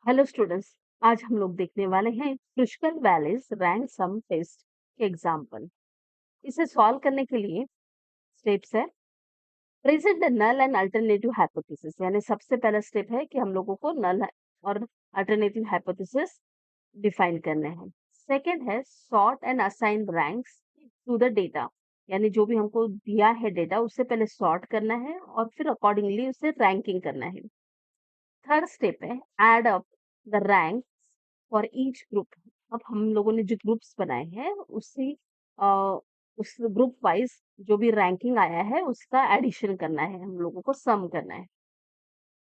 Hello students. आज हम लोग देखने वाले हैं Kruskal Wallis rank sum test के एग्जाम्पल। इसे सॉल्व करने के लिए स्टेप्स है present the null and alternative hypothesis, यानी सबसे पहला स्टेप है कि हम लोगों को नल और अल्टरनेटिव हाइपोथेसिस डिफाइन करने हैं। सेकंड है sort and assign ranks to the data, यानी जो भी हमको दिया है डेटा उससे पहले सॉर्ट करना है और फिर अकॉर्डिंगली उसे रैंकिंग करना है। थर्ड स्टेप है add up the rank for each group. अब हम लोगों ने जो ग्रुप्स बनाए हैं उस ग्रुप वाइज जो भी रैंकिंग आया है उसका एडिशन करना है, हम लोगों को सम करना है।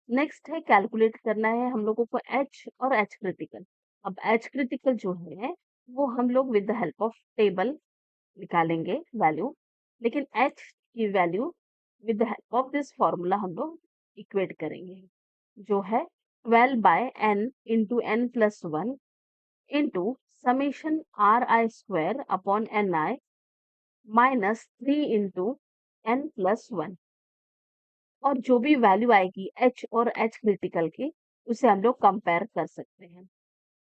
नेक्स्ट है कैलकुलेट करना है हम लोगों को एच और एच क्रिटिकल। अब एच क्रिटिकल जो है वो हम लोग with the help of table निकालेंगे वैल्यू, लेकिन एच की value with the help of this formula हम लोग इक्वेट करेंगे, जो है 12 by n into n plus one into summation R I square upon N I minus 3 into n plus one. और जो भी वैल्यू आएगी एच और एच क्रिटिकल की उसे हम लोग कंपेयर कर सकते हैं।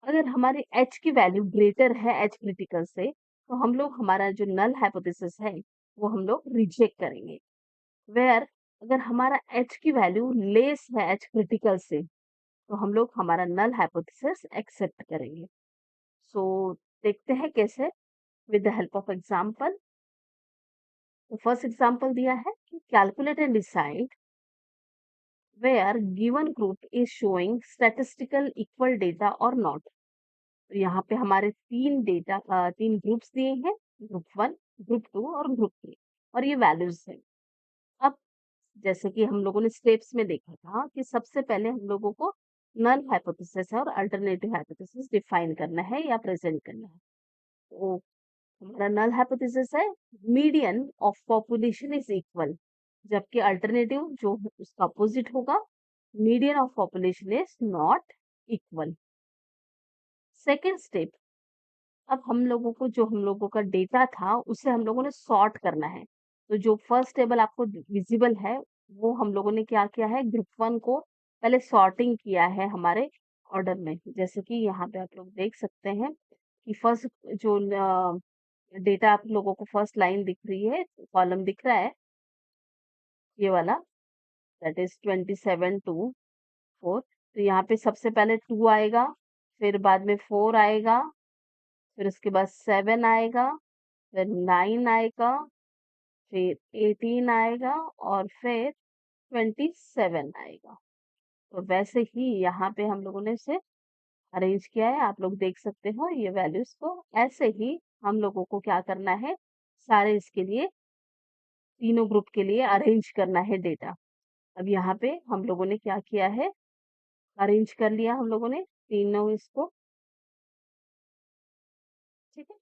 अगर हमारी एच की वैल्यू ग्रेटर है एच क्रिटिकल से तो हम लोग हमारा जो नल हाइपोथेसिस है वो हम लोग रिजेक्ट करेंगे। वेयर अगर हमारा एच की वैल्यू लेस है एच क्रिटिकल से तो हम लोग हमारा नल हाइपोथेसिस एक्सेप्ट करेंगे। सो देखते हैं कैसे, with the help of example. तो फर्स्ट एग्जांपल दिया है कि calculate and decide where given group is showing statistical equal data और नॉट। तो यहाँ पे हमारे तीन ग्रुप्स दिए हैं, ग्रुप वन, ग्रुप टू और ग्रुप थ्री, और ये वैल्यूज है। अब जैसे कि हम लोगों ने स्टेप्स में देखा था कि सबसे पहले हम लोगों को नल हाइपोथेसिस और अल्टरनेटिव हाइपोथेसिस डिफाइन करना है या प्रेजेंट करना है। तो हमारा नल हाइपोथेसिस है median of population is equal, जबकि अल्टरनेटिव जो उसका अपोजिट होगा median of population is not equal. Second step, अब हम लोगों का डेटा था उसे हम लोगों ने सॉर्ट करना है। तो जो फर्स्ट टेबल आपको विजिबल है वो हम लोगों ने क्या किया है, ग्रुप वन को पहले सॉर्टिंग किया है हमारे ऑर्डर में। जैसे कि यहाँ पे आप लोग देख सकते हैं कि फर्स्ट जो डेटा आप लोगों को फर्स्ट लाइन दिख रही है, कॉलम दिख रहा है ये वाला, दैट इज 27 टू 4। तो यहाँ पे सबसे पहले 2 आएगा, फिर बाद में 4 आएगा, फिर उसके बाद 7 आएगा, फिर 9 आएगा, फिर 18 आएगा और फिर 27 आएगा। तो वैसे ही यहाँ पे हम लोगों ने इसे अरेंज किया है, आप लोग देख सकते हो ये वैल्यूज को। ऐसे ही हम लोगों को क्या करना है, सारे इसके लिए तीनों ग्रुप के लिए अरेंज करना है डेटा। अब यहाँ पे हम लोगों ने क्या किया है, अरेंज कर लिया हम लोगों ने तीनों इसको, ठीक है।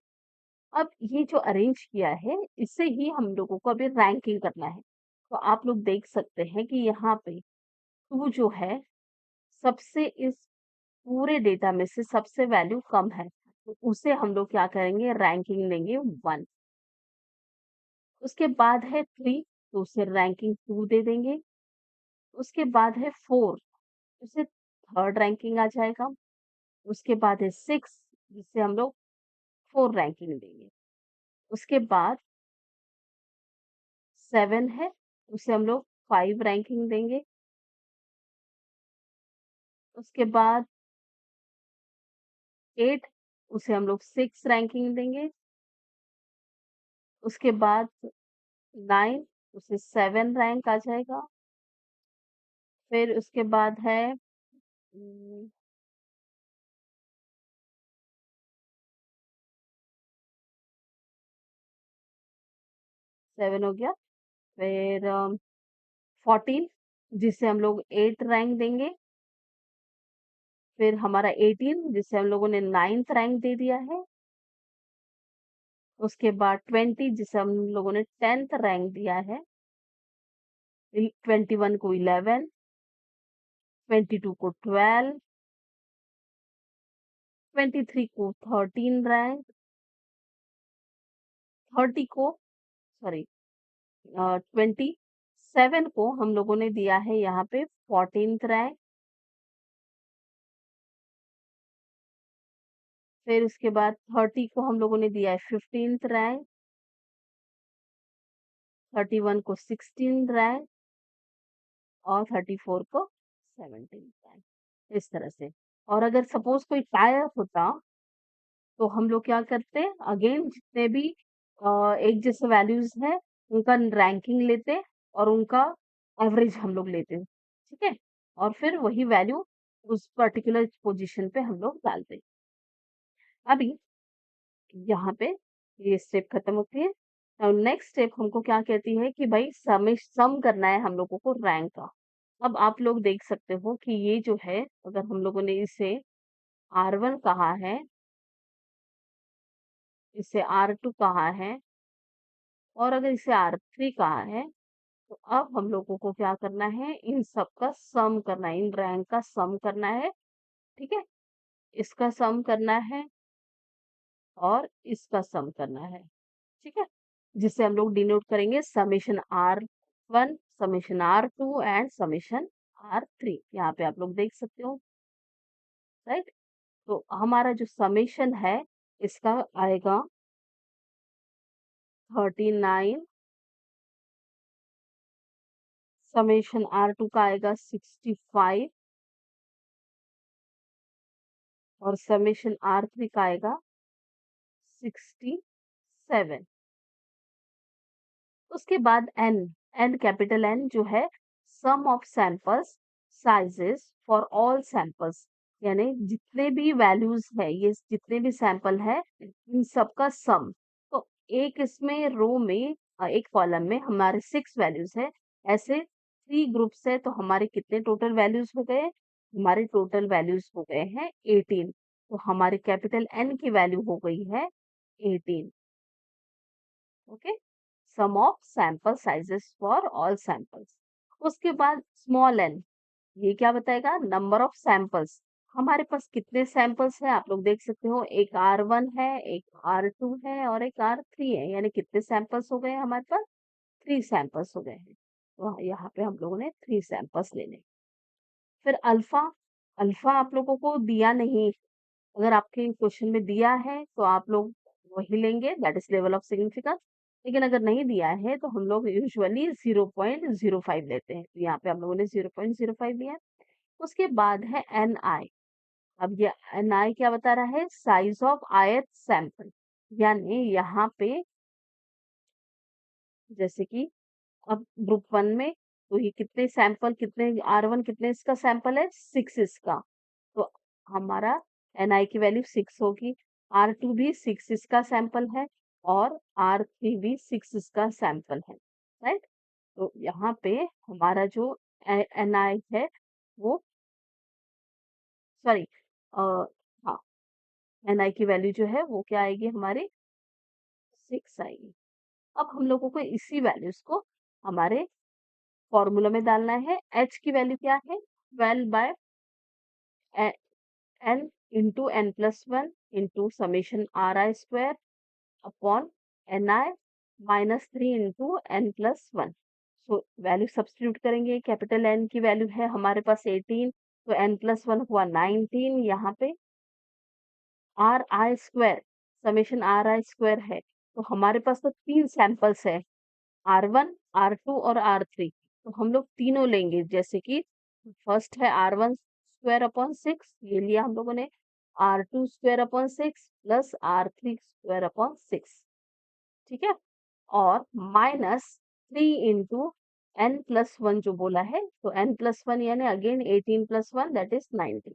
अब ये जो अरेंज किया है इससे ही हम लोगों को अभी रैंकिंग करना है। तो आप लोग देख सकते हैं कि यहाँ पे 2 जो है सबसे इस पूरे डेटा में से सबसे वैल्यू कम है, तो उसे हम लोग क्या करेंगे, रैंकिंग देंगे 1। उसके बाद है 3, तो उसे रैंकिंग 2 दे देंगे। उसके बाद है 4, उसे थर्ड रैंकिंग आ जाएगा। उसके बाद है 6, जिसे हम लोग 4 रैंकिंग देंगे। उसके बाद 7 है, उसे हम लोग 5 रैंकिंग देंगे। उसके बाद 8, उसे हम लोग 6 रैंकिंग देंगे। उसके बाद 9, उसे 7 रैंक आ जाएगा। फिर उसके बाद है 7 हो गया। फिर 14, जिसे हम लोग 8 रैंक देंगे। फिर हमारा 18, जिसे हम लोगों ने 9th रैंक दे दिया है। उसके बाद 20, जिसे हम लोगों ने 10th रैंक दिया है। 21 को 11, 22 को 12, 23 को 13 रैंक, 30 को, सॉरी, 27 को हम लोगों ने दिया है यहाँ पे 14th रैंक। फिर उसके बाद 30 को हम लोगों ने दिया है 15th रैंक, 31 को 16th रैंक और 34 को 17th रैंक, इस तरह से। और अगर सपोज कोई टाई अप होता तो हम लोग क्या करते, अगेन जितने भी एक जैसे वैल्यूज हैं उनका रैंकिंग लेते और उनका एवरेज हम लोग लेते, ठीक है, और फिर वही वैल्यू उस पर्टिकुलर पोजीशन पे हम लोग डालते। अभी यहाँ पे ये स्टेप खत्म होती है। और नेक्स्ट स्टेप हमको क्या कहती है कि भाई सम करना है हम लोगों को रैंक का। अब आप लोग देख सकते हो कि ये जो है, अगर हम लोगों ने इसे R1 कहा है, इसे R2 कहा है और अगर इसे R3 कहा है, तो अब हम लोगों को क्या करना है, इन सब का सम करना है, इन रैंक का सम करना है, ठीक है, इसका सम करना है और इसका सम करना है, ठीक है, जिसे हम लोग डिनोट करेंगे summation R1, summation R2 and summation R3। यहाँ पे आप लोग देख सकते हो, राइट। तो हमारा जो समेशन है इसका आएगा 39, समेशन R2 का आएगा 65 और समेशन R3 का आएगा 67। उसके बाद एन कैपिटल एन जो है sum of samples sizes for all samples, यानी जितने भी वैल्यूज है, ये जितने भी सैंपल है इन सब का सम। तो एक इसमें रो में एक कॉलम में हमारे 6 वैल्यूज है, ऐसे 3 ग्रुप्स है, तो हमारे कितने टोटल वैल्यूज हो गए, हमारे टोटल वैल्यूज हो गए हैं 18। तो हमारे कैपिटल एन की वैल्यू हो गई है 18। Okay, sum of sample sizes for all samples. उसके बाद स्मॉल एन, ये क्या बताएगा, नंबर ऑफ सैंपल्स। हमारे पास कितने सैंपल्स हैं आप लोग देख सकते हो, एक R1 है, एक R2 है और एक R3 है, यानी कितने सैंपल्स हो गए हैं हमारे पास, 3 सैंपल्स हो गए हैं। तो यहाँ पे हम लोगों ने 3 सैंपल्स लेने। फिर अल्फा, अल्फा आप लोगों को दिया नहीं, अगर आपके क्वेश्चन में दिया है तो आप लोग वही लेंगे, that is level of significance. लेकिन अगर नहीं दिया है तो हम लोग यूजुअली 0.05 लेते हैं, तो यहाँ पे हम लोगों ने 0.05 लिया है। उसके बाद है एन आई। अब ये एन आई क्या बता रहा है, साइज ऑफ आयत सैंपल, यानी यहाँ पे जैसे कि अब ग्रुप 1 में, तो ये कितने सैंपल, कितने R1 कितने इसका सैंपल है, 6 इसका, तो हमारा एनआई की वैल्यू 6 होगी। R2 भी 6 इसका सैंपल है और R3 भी 6 इसका सैंपल है, राइट। तो यहाँ पे हमारा जो एनआई है वो, सॉरी, हाँ, एनआई की वैल्यू जो है वो क्या आएगी हमारी, 6 आएगी। अब हम लोगों को इसी वैल्यूज को हमारे फॉर्मूला में डालना है। एच की वैल्यू क्या है, 12 by n into n+1 into summation RI² upon NI -3 into n+1। So value substitute करेंगे, कैपिटल N की वैल्यू है हमारे पास 18, तो n+1 हुआ 19, यहाँ पे RI² समेशन RI² है, तो हमारे पास तो 3 सैंपल्स है, R1, R2 और R3, तो हम लोग तीनों लेंगे, जैसे कि फर्स्ट है R1² अपॉन 6, ये लिया हम लोगों ने, R2² upon 6 plus R3² upon 6, ठीक है, और -3 इंटू n+1 जो बोला है, तो n+1 यानी अगेन 18+1 दैट इज 19।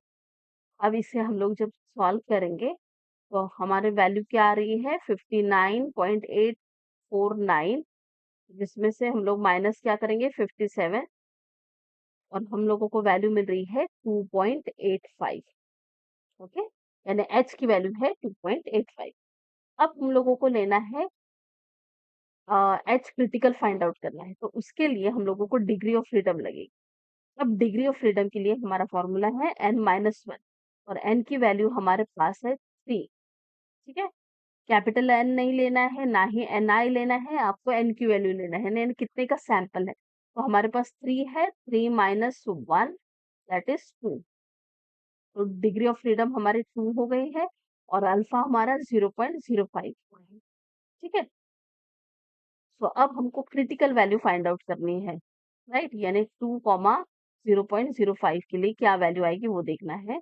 अब इसे हम लोग जब सॉल्व करेंगे तो हमारे वैल्यू क्या आ रही है, 59.849, जिसमें से हम लोग माइनस क्या करेंगे 57 और हम लोगों को वैल्यू मिल रही है 2.85। ओके, यानी एच की वैल्यू है 2.85। अब हम लोगों को लेना है एच क्रिटिकल फाइंड आउट करना है, तो उसके लिए हम लोगों को डिग्री ऑफ फ्रीडम लगेगी। अब डिग्री ऑफ फ्रीडम के लिए हमारा फॉर्मूला है n-1 और n की वैल्यू हमारे पास है 3, ठीक है, कैपिटल एन नहीं लेना है, ना ही एन आई लेना है, आपको एन की वैल्यू लेना है, एन कितने का सैंपल है, तो हमारे पास 3 है, 3 - 1 दैट इज 2, तो डिग्री ऑफ फ्रीडम हमारी 2 हो गई है। और अल्फा हमारा 0.05 है। ठीक है। सो अब हमको क्रिटिकल वैल्यू फाइंड आउट करनी है, राइट? यानी 2,0.05 के लिए क्या वैल्यू आएगी वो देखना है।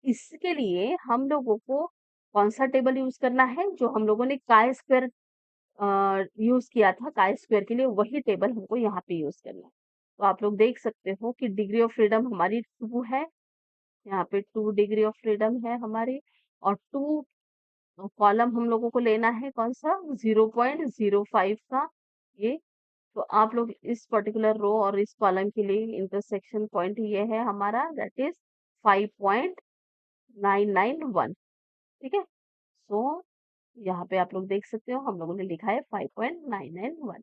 इसके लिए हम लोगों को कौन सा टेबल यूज करना है, जो हम लोगों ने काय स्क्वायर यूज किया था, काय स्क्वायर के लिए वही टेबल हमको यहाँ पे यूज करना है। तो आप लोग देख सकते हो कि डिग्री ऑफ फ्रीडम हमारी 2 है, यहाँ पे 2 डिग्री ऑफ फ्रीडम है हमारी, और 2 कॉलम हम लोगों को लेना है कौन सा, 0.05 का ये। तो आप लोग इस पर्टिकुलर रो और इस कॉलम के लिए इंटरसेक्शन पॉइंट ये है हमारा, दैट इज 5.991। ठीक है। सो यहाँ पे आप लोग देख सकते हो हम लोगों ने लिखा है 5.991।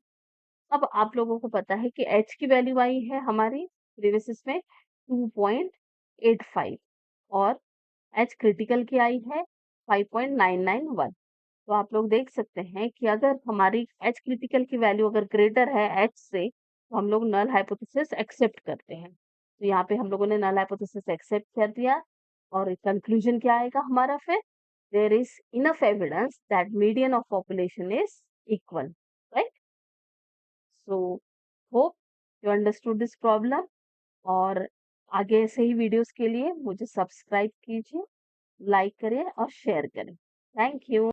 अब आप लोगों को पता है कि एच की वैल्यू आई है हमारी प्रीवियस इसमें 2.85, और एच क्रिटिकल की आई है 5.991। तो आप लोग देख सकते हैं कि अगर हमारी एच क्रिटिकल की वैल्यू अगर ग्रेटर है एच से, तो हम लोग नल हाइपोथेसिस एक्सेप्ट करते हैं। तो यहाँ पे हम लोगों ने नल हाइपोथेसिस एक्सेप्ट कर दिया, और कंक्लूजन क्या आएगा हमारा फिर, there is enough evidence that median of population is equal, right? So hope you understood this problem, और आगे ऐसे ही वीडियोस के लिए मुझे सब्सक्राइब कीजिए, लाइक करें और शेयर करें। Thank you.